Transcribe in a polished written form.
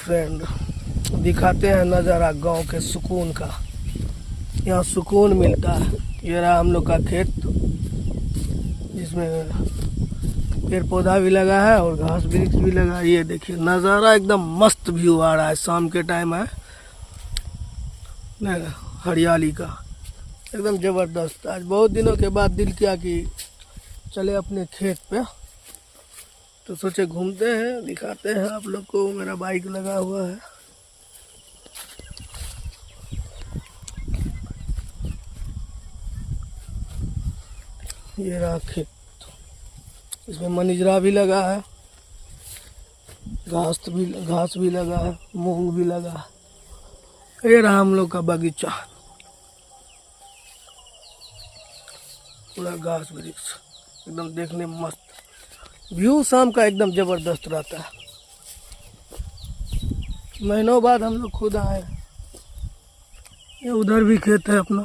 Friend, दिखाते हैं नज़ारा गांव के सुकून का। यहाँ सुकून मिलता है। ये रहा हम लोग का खेत, जिसमें पेड़ पौधा भी लगा है और घास वृक्ष भी लगा है। ये देखिए नज़ारा, एकदम मस्त व्यू आ रहा है। शाम के टाइम है ना, हरियाली का एकदम ज़बरदस्त। आज बहुत दिनों के बाद दिल किया कि चले अपने खेत पे, तो सोचे घूमते हैं, दिखाते हैं आप लोग को। मेरा बाइक लगा हुआ है। ये रहा खेत, इसमें मनिजरा भी लगा है, घास भी लगा है, मूंग भी लगा है। ये रहा हम लोग का बगीचा, पूरा घास वृक्ष, एकदम देखने में मस्त व्यू। शाम का एकदम ज़बरदस्त रहता है। महीनों बाद हम लोग खुद आए। ये उधर भी खेत है अपना।